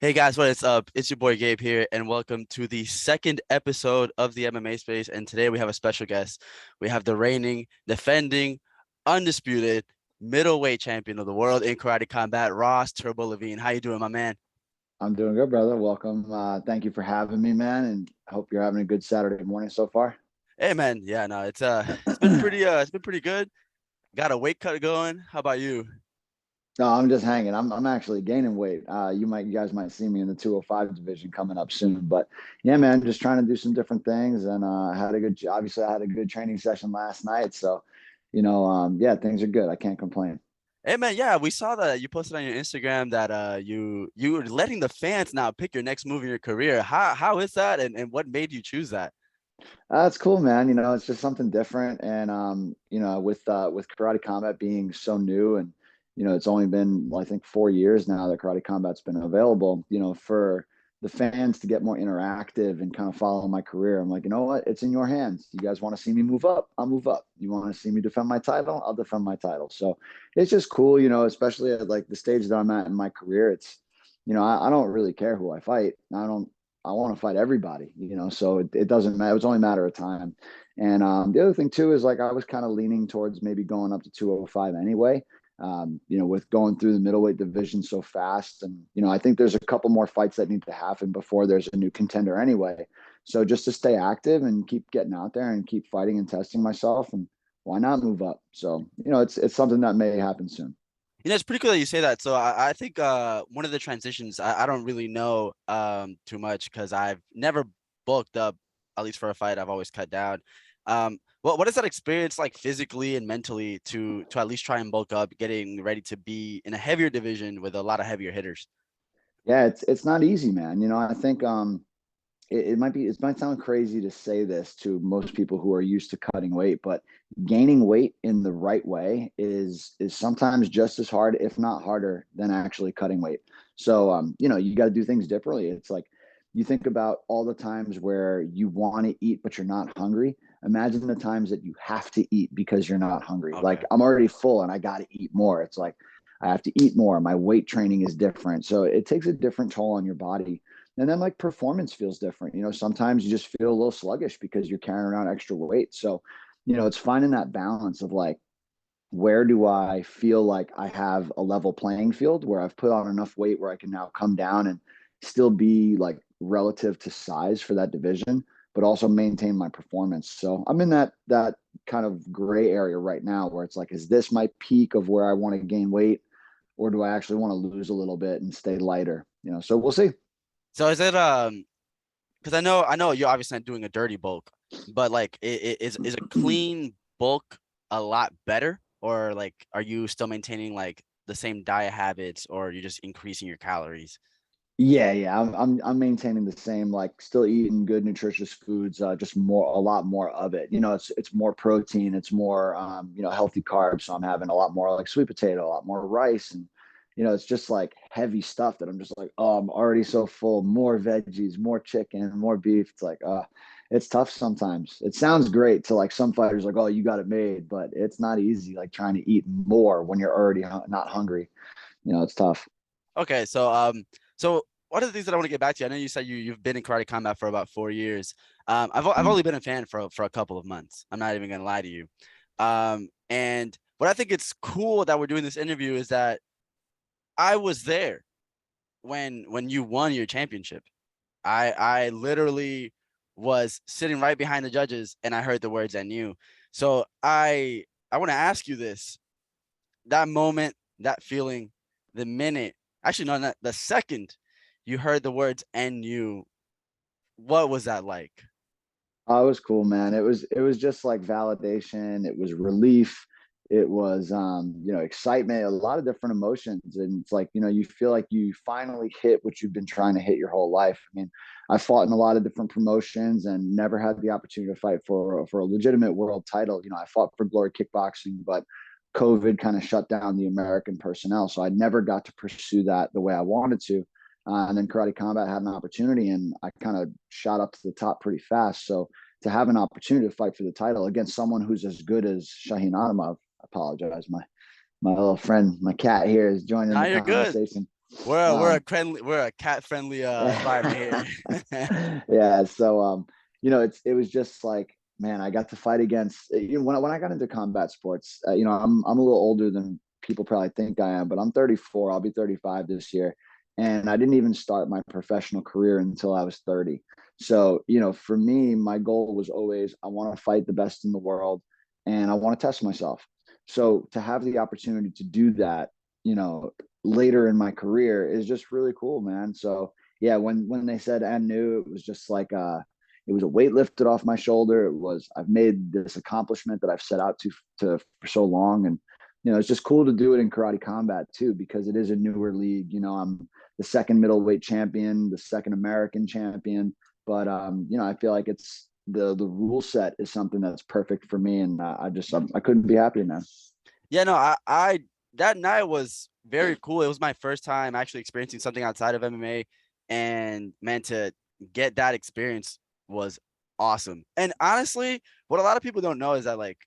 Hey guys, what is up? It's your boy Gabe here, and welcome to the second episode of the MMA Space. And today we have a special guest. We have the reigning, defending, undisputed middleweight champion of the world in karate combat, Ross Turbo Levine. How you doing, my man? I'm doing good, brother. Welcome. Thank you for having me, man, and I hope you're having a good Saturday morning so far. Hey man, yeah, no, it's been pretty good. Got a weight cut going. How about you? No, I'm just hanging. I'm actually gaining weight. You guys might see me in the 205 division coming up soon. But yeah, man, just trying to do some different things, and obviously I had a good training session last night. So, yeah, things are good. I can't complain. Hey man, yeah, we saw that you posted on your Instagram that you were letting the fans now pick your next move in your career. How is that, and what made you choose that? That's cool, man. It's just something different. And with Karate Combat being so new and it's only been I think 4 years now that Karate Combat's been available, for the fans to get more interactive and kind of follow my career. I'm like, you know what? It's in your hands. You guys want to see me move up? I'll move up. You want to see me defend my title? I'll defend my title. So it's just cool, especially at like the stage that I'm at in my career. I don't really care who I fight. I want to fight everybody, so it doesn't matter. It's only a matter of time. And the other thing too is like I was kind of leaning towards maybe going up to 205 anyway. With going through the middleweight division so fast. And, I think there's a couple more fights that need to happen before there's a new contender anyway. So just to stay active and keep getting out there and keep fighting and testing myself, and why not move up? So, it's something that may happen soon. It's pretty cool that you say that. So I think one of the transitions I don't really know too much because I've never bulked up, at least for a fight. I've always cut down. What is that experience like physically and mentally to at least try and bulk up, getting ready to be in a heavier division with a lot of heavier hitters? Yeah, it's not easy, man. I think it might sound crazy to say this to most people who are used to cutting weight, but gaining weight in the right way is sometimes just as hard, if not harder, than actually cutting weight. So you got to do things differently. It's like you think about all the times where you want to eat but you're not hungry. Imagine the times that you have to eat because you're not hungry. Like Okay. I'm already full and I got to eat more. It's like I have to eat more. My weight training is different. So it takes a different toll on your body. And then like performance feels different. Sometimes you just feel a little sluggish because you're carrying around extra weight. So, it's finding that balance of like, where do I feel like I have a level playing field where I've put on enough weight where I can now come down and still be like relative to size for that division, but also maintain my performance. So I'm in that kind of gray area right now where it's like, is this my peak of where I want to gain weight, or do I actually want to lose a little bit and stay lighter? So we'll see. So is it because I know you're obviously not doing a dirty bulk, but like is a clean bulk a lot better, or like are you still maintaining like the same diet habits, or you're just increasing your calories? Yeah. I'm maintaining the same, like still eating good nutritious foods, just a lot more of it. It's more protein, it's more healthy carbs. So I'm having a lot more like sweet potato, a lot more rice, and it's just like heavy stuff that I'm just like, oh, I'm already so full. More veggies, more chicken, more beef. It's like, it's tough sometimes. It sounds great to like some fighters, like, oh, you got it made, but it's not easy. Like trying to eat more when you're already not hungry. It's tough. Okay, so one of the things that I want to get back to, I know you said you've been in karate combat for about 4 years. I've Mm. only been a fan for a couple of months. I'm not even gonna lie to you. And what I think it's cool that we're doing this interview is that I was there when you won your championship. I literally was sitting right behind the judges and I heard the words "and you." So I want to ask you this: that moment, that feeling, the minute, actually no, not the second you heard the words "and you," what was that like? Oh, it was cool, man. It was just like validation. It was relief. It was excitement, a lot of different emotions. And it's like, you feel like you finally hit what you've been trying to hit your whole life. I mean, I fought in a lot of different promotions and never had the opportunity to fight for a legitimate world title. I fought for Glory Kickboxing, but COVID kind of shut down the American personnel. So I never got to pursue that the way I wanted to. And then Karate Combat had an opportunity, and I kind of shot up to the top pretty fast. So to have an opportunity to fight for the title against someone who's as good as Shaheen Adamov, I apologize, my little friend, my cat here is joining Now the you're good. conversation. We're a cat friendly environment here. Yeah. So, it was just like, man, I got to fight against, when I got into combat sports, I'm a little older than people probably think I am, but I'm 34. I'll be 35 this year. And I didn't even start my professional career until I was 30. So, for me, my goal was always, I want to fight the best in the world and I want to test myself. So to have the opportunity to do that, you know, later in my career is just really cool, man. So yeah, when they said and new, it was just like it was a weight lifted off my shoulder. It was, I've made this accomplishment that I've set out to for so long. And it's just cool to do it in karate combat too, because it is a newer league. I'm the second middleweight champion, the second American champion. But I feel like it's the rule set is something that's perfect for me, and I couldn't be happier, man. Yeah, no, I that night was very cool. It was my first time actually experiencing something outside of MMA, and man, to get that experience was awesome. And honestly, what a lot of people don't know is that like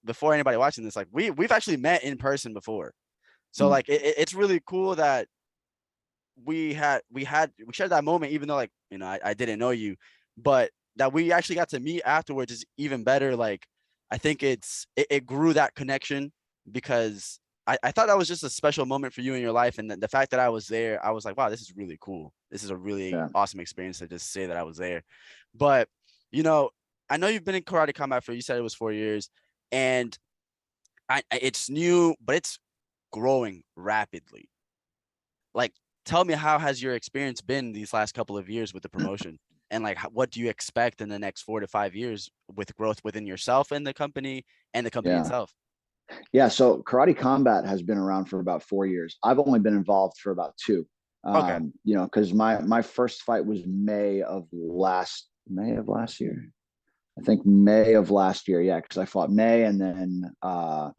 before anybody watching this, like we've actually met in person before. So Mm. like it's really cool that we shared that moment, even though like I didn't know you, but that we actually got to meet afterwards is even better. Like I think it grew that connection because I thought that was just a special moment for you in your life, and the fact that I was there, I was like, wow, this is really cool. This is a really Yeah. awesome experience to just say that I was there. But you know, I know you've been in karate combat for, you said it was 4 years, and it's new, but it's growing rapidly. Like, tell me, how has your experience been these last couple of years with the promotion? And like, what do you expect in the next 4 to 5 years with growth within yourself and the company Yeah. itself? Yeah. So karate combat has been around for about 4 years. I've only been involved for about two. Okay. Because my first fight was May of last year. I think May of last year. Yeah, because I fought May and then I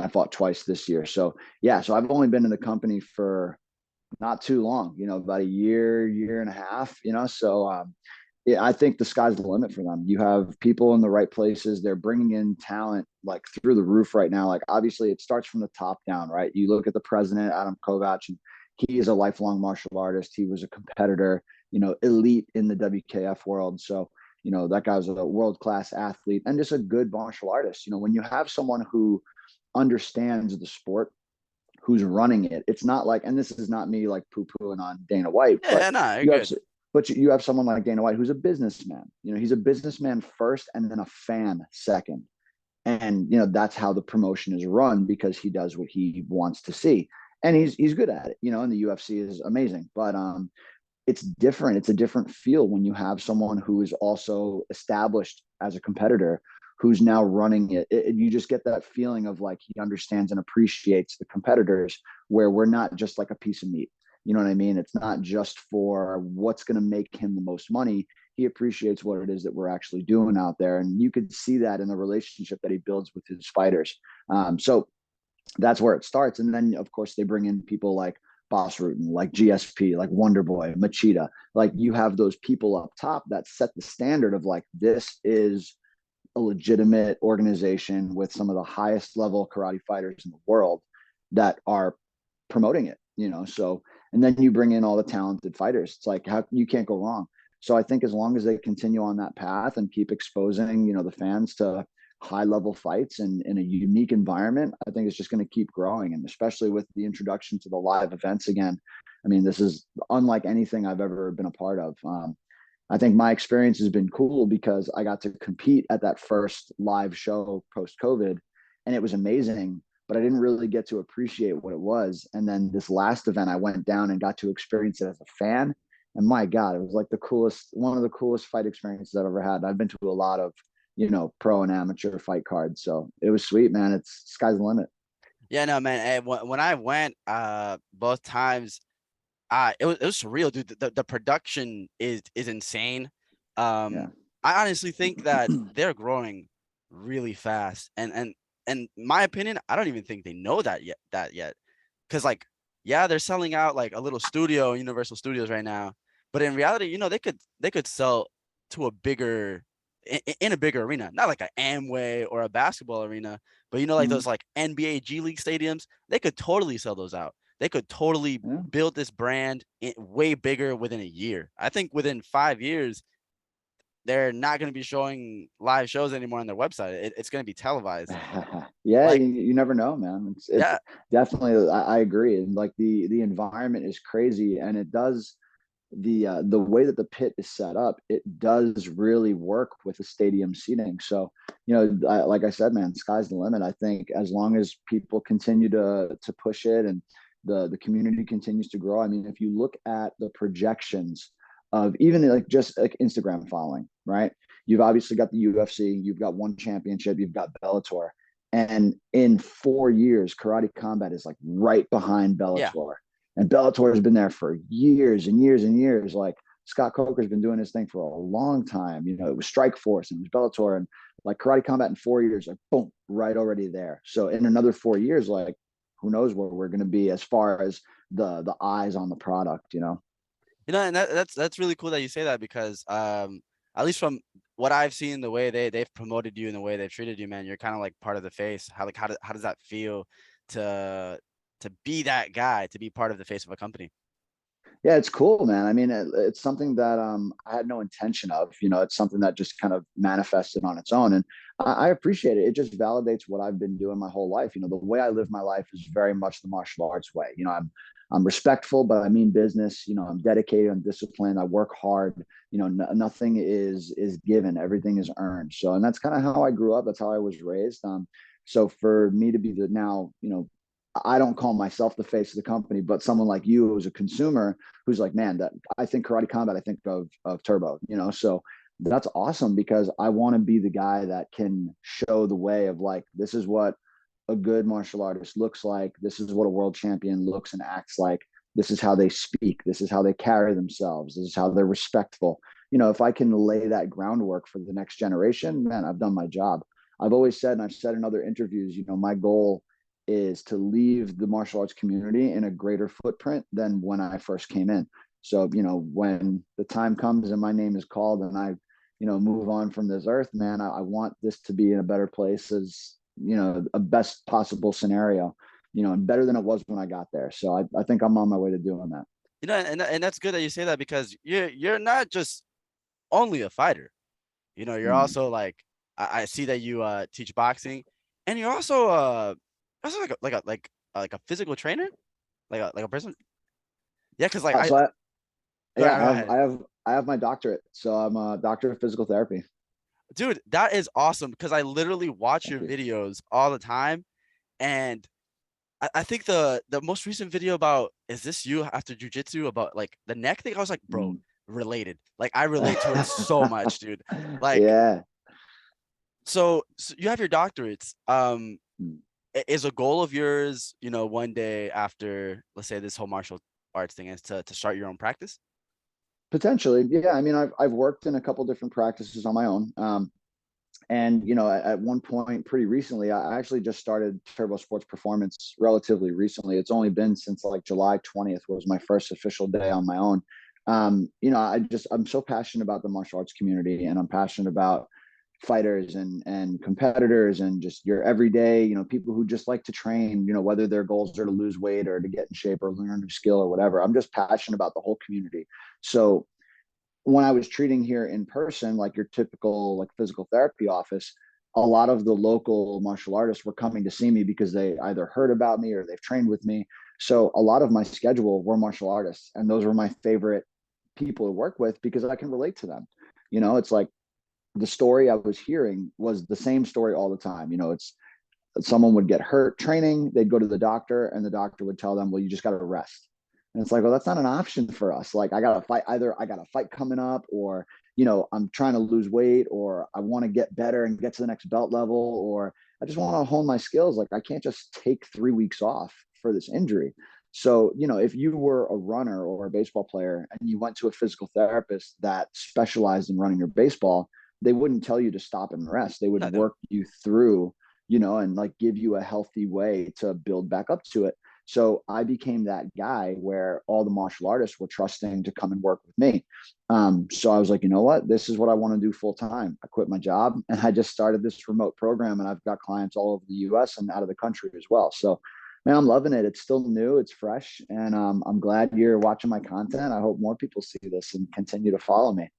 fought twice this year. So yeah, so I've only been in the company for not too long, about a year and a half, So yeah, I think the sky's the limit for them. You have people in the right places. They're bringing in talent like through the roof right now. Like obviously, it starts from the top down, right? You look at the president, Adam Kovac, and he is a lifelong martial artist. He was a competitor, elite in the WKF world. So that guy was a world class athlete and just a good martial artist. When you have someone who understands the sport, who's running it. It's not like, and this is not me like poo-pooing on Dana White, Yeah, but yeah, nah, you're you have, good. you have someone like Dana White who's a businessman. He's a businessman first, and then a fan second. And that's how the promotion is run because he does what he wants to see, and he's good at it. And the UFC is amazing, but it's different. It's a different feel when you have someone who is also established as a competitor who's now running it. You just get that feeling of like he understands and appreciates the competitors, where we're not just like a piece of meat. You know what I mean? It's not just for what's going to make him the most money. He appreciates what it is that we're actually doing out there. And you could see that in the relationship that he builds with his fighters. So that's where it starts. And then, of course, they bring in people like Boss Rutan, like GSP, like Wonder Boy, Machida. Like you have those people up top that set the standard of like, this is a legitimate organization with some of the highest level karate fighters in the world that are promoting it, So, and then you bring in all the talented fighters. It's like, how you can't go wrong. So I think as long as they continue on that path and keep exposing, the fans to high level fights and in a unique environment, I think it's just going to keep growing. And especially with the introduction to the live events again, I mean, this is unlike anything I've ever been a part of. I think my experience has been cool because I got to compete at that first live show post COVID, and it was amazing, but I didn't really get to appreciate what it was. And then this last event, I went down and got to experience it as a fan. And my God, it was like one of the coolest fight experiences I've ever had. I've been to a lot of, pro and amateur fight cards. So it was sweet, man. It's sky's the limit. Yeah, no, man. When I went, both times, it was surreal, dude. The production is insane. Yeah. I honestly think that they're growing really fast, and my opinion, I don't even think they know that yet, because like, yeah, they're selling out like a little studio, Universal Studios right now, but in reality, they could sell to a bigger in a bigger arena, not like an Amway or a basketball arena, but like Mhm. those like NBA G League stadiums, they could totally sell those out. they could totally Yeah. build this brand way bigger within a year. I think within 5 years, they're not going to be showing live shows anymore on their website. It's going to be televised. Yeah, Like, you never know, man. It's yeah, definitely, I agree. And like the environment is crazy, and it does the way that the pit is set up, it does really work with the stadium seating. So, like I said, man, sky's the limit. I think as long as people continue to push it and the community continues to grow. I mean, if you look at the projections of even like just like Instagram following, right? You've obviously got the UFC, you've got one championship, you've got Bellator. And in 4 years, Karate Combat is like right behind yeah, Bellator. And Bellator has been there for years and years and years. Like Scott Coker's been doing this thing for a long time. It was Strike Force and it was Bellator, and like Karate Combat in 4 years, like boom, right already there. So in another 4 years, like who knows where we're going to be as far as the eyes on the product. and that's really cool that you say that, because at least from what I've seen, the way they've promoted you and the way they've treated you, man, you're kind of like part of the face. How does that feel to be that guy, to be part of the face of a company? Yeah, it's cool, man. I mean, it's something that I had no intention of. It's something that just kind of manifested on its own, and I appreciate it. It just validates what I've been doing my whole life. The way I live my life is very much the martial arts way. I'm respectful, but I mean business. I'm dedicated, I'm disciplined, I work hard. Nothing is given, everything is earned. So, and that's kind of how I grew up. That's how I was raised. So for me to be the now, I don't call myself the face of the company, but someone like you who's a consumer who's like, man, that I think Karate Combat, I think of Turbo, so that's awesome, because I want to be the guy that can show the way of like, this is what a good martial artist looks like. This is what a world champion looks and acts like. This is how they speak. This is how they carry themselves. This is how they're respectful. If I can lay that groundwork for the next generation, man, I've done my job. I've always said, and I've said in other interviews, my goal is to leave the martial arts community in a greater footprint than when I first came in. So, when the time comes and my name is called and I, move on from this earth, man, I want this to be in a better place, as, a best possible scenario, and better than it was when I got there. So I think I'm on my way to doing that. And that's good that you say that, because you're not just only a fighter. You're Mm. also like, I see that you teach boxing, and you're also like a physical trainer, like a person. Yeah, because like So go yeah, ahead, go ahead. I have my doctorate. So I'm a doctor of physical therapy. Dude, that is awesome, because I literally watch Thank your you. videos all the time, and I think the most recent video about, is this you after jujitsu, about like the neck thing, I was like, bro, Mm. related. Like, I relate to it so much, dude. Like, Yeah. so you have your doctorates. Mm. Is a goal of yours, one day after, let's say, this whole martial arts thing, is to start your own practice? Potentially, yeah. I mean, I've worked in a couple different practices on my own. And at one point, pretty recently, I actually just started Turbo Sports Performance relatively recently. It's only been since like July 20th was my first official day on my own. I'm so passionate about the martial arts community, and I'm passionate about fighters and competitors, and just your everyday, people who just like to train, whether their goals are to lose weight or to get in shape or learn a new skill or whatever. I'm just passionate about the whole community. So when I was treating here in person, like your typical like physical therapy office, a lot of the local martial artists were coming to see me because they either heard about me or they've trained with me. So a lot of my schedule were martial artists, and those were my favorite people to work with because I can relate to them. It's like the story I was hearing was the same story all the time. It's someone would get hurt training, they'd go to the doctor, and the doctor would tell them, well, you just got to rest. And it's like, well, that's not an option for us. Like, I got to fight, either I got a fight coming up, or, I'm trying to lose weight, or I want to get better and get to the next belt level, or I just want to hone my skills. Like, I can't just take 3 weeks off for this injury. So, if you were a runner or a baseball player and you went to a physical therapist that specialized in running your baseball, they wouldn't tell you to stop and rest. They would No, no. work you through, and like give you a healthy way to build back up to it. So I became that guy where all the martial artists were trusting to come and work with me. So I was like, you know what? This is what I want to do full time. I quit my job and I just started this remote program, and I've got clients all over the US and out of the country as well. So Man, I'm loving it. It's still new, it's fresh, and I'm glad you're watching my content. I hope more people see this and continue to follow me.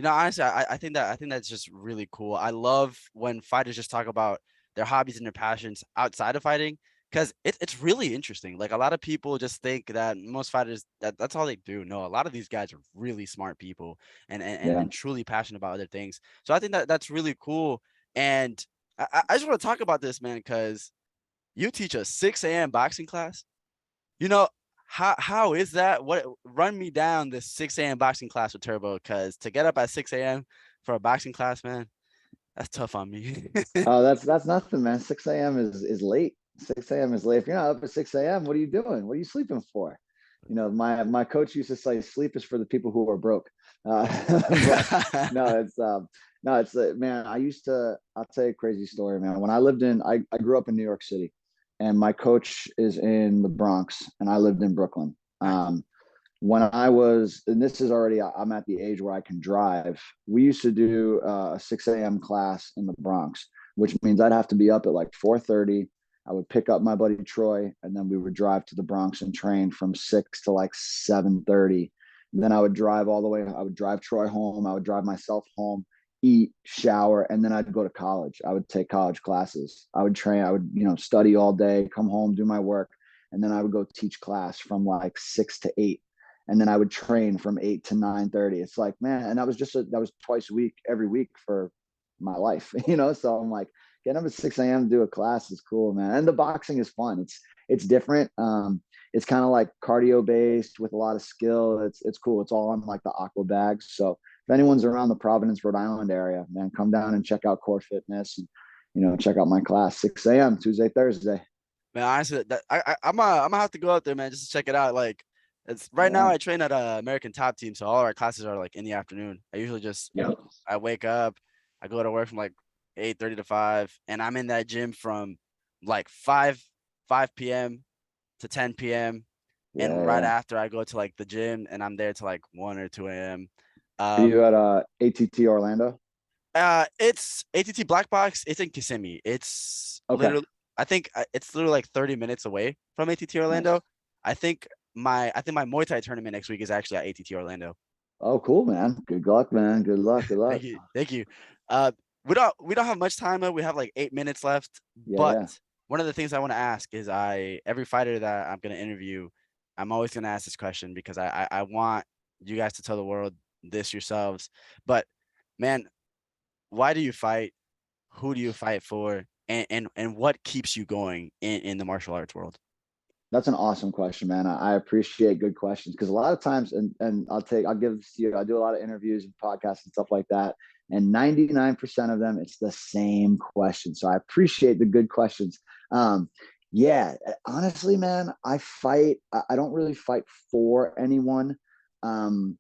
Honestly, I think that's just really cool. I love when fighters just talk about their hobbies and their passions outside of fighting because it's really interesting. Like a lot of people just think that most fighters that's all they do. No, a lot of these guys are really smart people Yeah. and truly passionate about other things. So I think that that's really cool. And I just want to talk about this, man, because you teach a 6 a.m. boxing class. You know, how is that? What run me down this 6 a.m. boxing class with Turbo? Because to get up at 6 a.m. for a boxing class, man, that's tough on me. Oh, that's nothing, man. 6 a.m. is late. 6 a.m. is late. If you're not up at 6 a.m., what are you doing? What are you sleeping for? You know, my coach used to say, "Sleep is for the people who are broke." But no, it's no, it's man. I used to. I'll tell you a crazy story, man. When I lived in, I grew up in New York City, and my coach is in the Bronx, and I lived in Brooklyn. Nice. When I was, and this is already, I'm at the age where I can drive. We used to do a 6 a.m. class in the Bronx, which means I'd have to be up at like 4:30. I would pick up my buddy Troy, and then we would drive to the Bronx and train from 6 to like 7:30. And then I would drive all the way. I would drive Troy home. I would drive myself home, eat, shower, and then I'd go to college. I would take college classes. I would train. I would, study all day, come home, do my work, and then I would go teach class from like 6 to 8, and then I would train from 8 to 9:30. It's like, man, and that was that was twice a week, every week for my life, So I'm like, getting up at 6 a.m. to do a class is cool, man. And the boxing is fun. It's different. It's kind of like cardio based with a lot of skill. It's cool. It's all on like the aqua bags. So if anyone's around the Providence, Rhode Island area, man, come down and check out Core Fitness and check out my class, 6 a.m. Tuesday, Thursday. Man, honestly, I'm gonna have to go out there, man, just to check it out. Like, it's right now Yeah. I train at a American Top Team, so all our classes are like in the afternoon. I usually just Yeah. I wake up, I go to work from like 8:30 to 5, and I'm in that gym from like 5 p.m. to 10 p.m. Yeah. And right Yeah. after I go to like the gym and I'm there to like 1 or 2 a.m. Are Um, you at ATT Orlando? it's ATT Black Box. It's in Kissimmee. It's Okay. literally, I think it's literally like 30 minutes away from ATT Orlando. Nice. I think I think my Muay Thai tournament next week is actually at ATT Orlando. Oh, cool, man. Good luck, man. Good luck. Good luck. Thank you, thank you. We don't have much time. We have like 8 minutes left. Yeah, But yeah. one of the things I want to ask is every fighter that I'm gonna interview, I'm always gonna ask this question because I want you guys to tell the world this yourselves. But man, why do you fight? Who do you fight for? And what keeps you going in the martial arts world? That's an awesome question, man. I appreciate good questions because a lot of times, and I'll give this to you. I do a lot of interviews and podcasts and stuff like that, and 99% of them, it's the same question. So I appreciate the good questions. Yeah, honestly, man, I fight. I don't really fight for anyone. Um,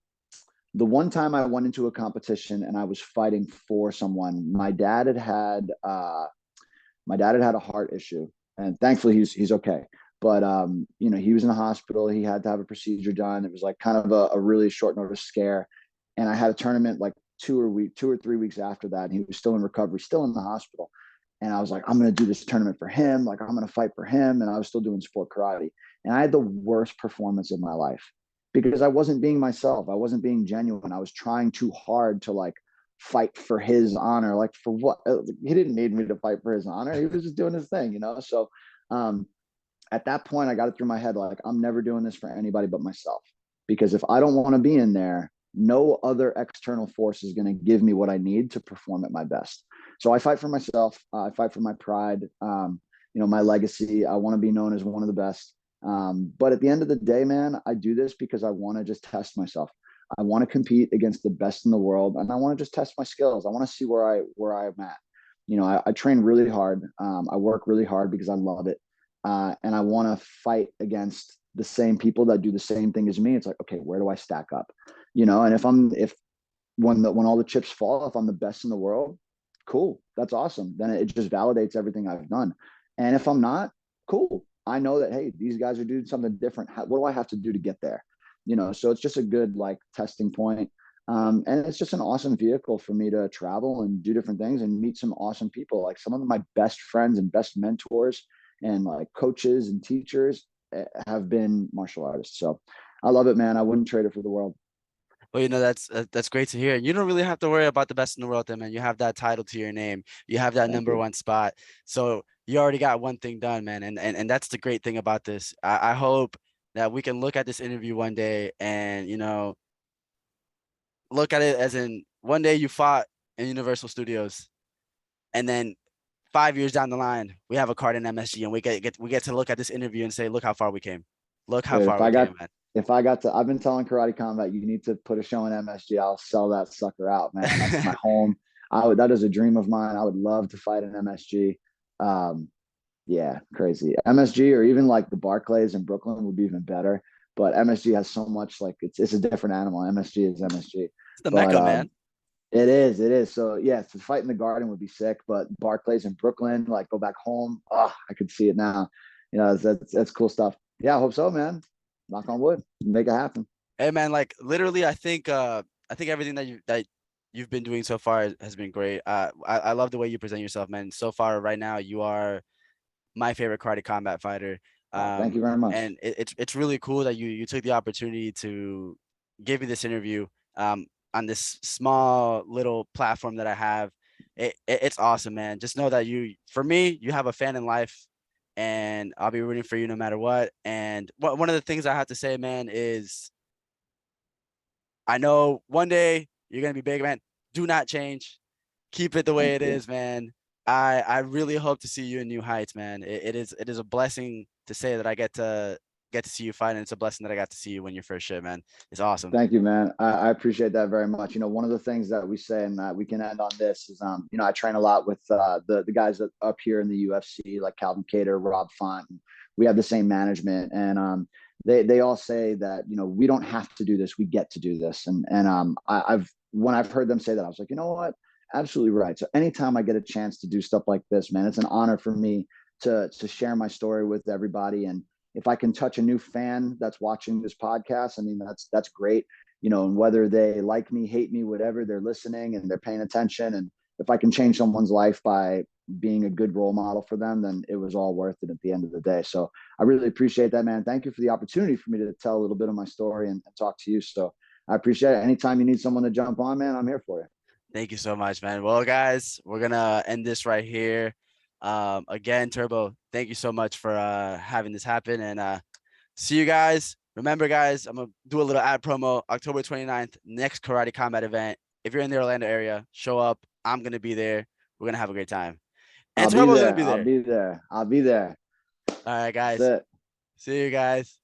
the one time I went into a competition and I was fighting for someone, my dad had had a heart issue, and thankfully he's okay. But he was in the hospital. He had to have a procedure done. It was like kind of a really short notice scare, and I had a tournament like 2 or 3 weeks after that. And he was still in recovery, still in the hospital. And I was like, I'm going to do this tournament for him. Like I'm going to fight for him. And I was still doing sport karate. And I had the worst performance of my life because I wasn't being myself. I wasn't being genuine. I was trying too hard to like fight for his honor. Like for what? He didn't need me to fight for his honor. He was just doing his thing. So um, at that point, I got it through my head, like, I'm never doing this for anybody but myself. Because if I don't want to be in there, no other external force is going to give me what I need to perform at my best. So I fight for myself. I fight for my pride, my legacy. I want to be known as one of the best. But at the end of the day, man, I do this because I want to just test myself. I want to compete against the best in the world, and I want to just test my skills. I want to see where I'm at. I train really hard. I work really hard because I love it, and I want to fight against the same people that do the same thing as me. It's like, okay, where do I stack up? And if when all the chips fall, if I'm the best in the world, cool, that's awesome. Then it just validates everything I've done. And if I'm not, cool. I know that, hey, these guys are doing something different. What do I have to do to get there? So it's just a good like testing point. And it's just an awesome vehicle for me to travel and do different things and meet some awesome people. Like some of my best friends and best mentors and like coaches and teachers have been martial artists. So I love it, man. I wouldn't trade it for the world. Well, that's great to hear. You don't really have to worry about the best in the world, then, man. You have that title to your name. You have that Thank number you. one spot. So you already got one thing done, man. And that's the great thing about this. I hope that we can look at this interview one day and look at it as in one day you fought in Universal Studios, and then 5 years down the line we have a card in MSG, and we get to look at this interview and say, look how far we came. Look how Dude, far we came, man. if I got to, I've been telling Karate Combat, you need to put a show in MSG. I'll sell that sucker out, man. That's my home. That is a dream of mine. I would love to fight in MSG. Yeah, crazy. MSG or even like the Barclays in Brooklyn would be even better. But MSG has so much, like it's a different animal. MSG is MSG. It's the But Mecca, man. it is. So yeah, to fight in the Garden would be sick. But Barclays in Brooklyn, like go back home. Oh, I could see it now. That's cool stuff. Yeah, I hope so, man. Knock on wood. Make it happen. Hey, man, like literally, I think everything that you've been doing so far has been great. I love the way you present yourself, man. So far, right now, you are my favorite Karate Combat fighter. Thank you very much. And it's really cool that you took the opportunity to give me this interview on this small little platform that I have. It's awesome, man. Just know that for me, you have a fan in life, and I'll be rooting for you no matter what. And one of the things I have to say, man, is I know one day you're gonna be big, man. Do not change. Keep it the way Thank it you. is, man. I really hope to see you in new heights, man. It is a blessing to say that I get to see you fight, and it's a blessing that I got to see you win your first shit, man. It's awesome. Thank you, man. I appreciate that very much. One of the things that we say, and that we can end on this is, I train a lot with the guys that up here in the UFC, like Calvin Cater, Rob Font. We have the same management, and they all say that we don't have to do this, we get to do this, and when I've heard them say that, I was like, you know what, absolutely right. So anytime I get a chance to do stuff like this, man, it's an honor for me to share my story with everybody. And if I can touch a new fan that's watching this podcast, I mean, that's great. And whether they like me, hate me, whatever, they're listening and they're paying attention. And if I can change someone's life by being a good role model for them, then it was all worth it at the end of the day. So I really appreciate that, man. Thank you for the opportunity for me to tell a little bit of my story and talk to you. So I appreciate it. Anytime you need someone to jump on, man, I'm here for you. Thank you so much, man. Well, guys, we're gonna end this right here. Again, Turbo, thank you so much for having this happen, and see you guys. Remember, guys, I'm gonna do a little ad promo. October 29th, next Karate Combat event. If you're in the Orlando area, show up. I'm gonna be there. We're gonna have a great time. And I'll be Turbo's gonna there. be I'll there. be there. I'll be there. All right, That's guys. it. See you guys.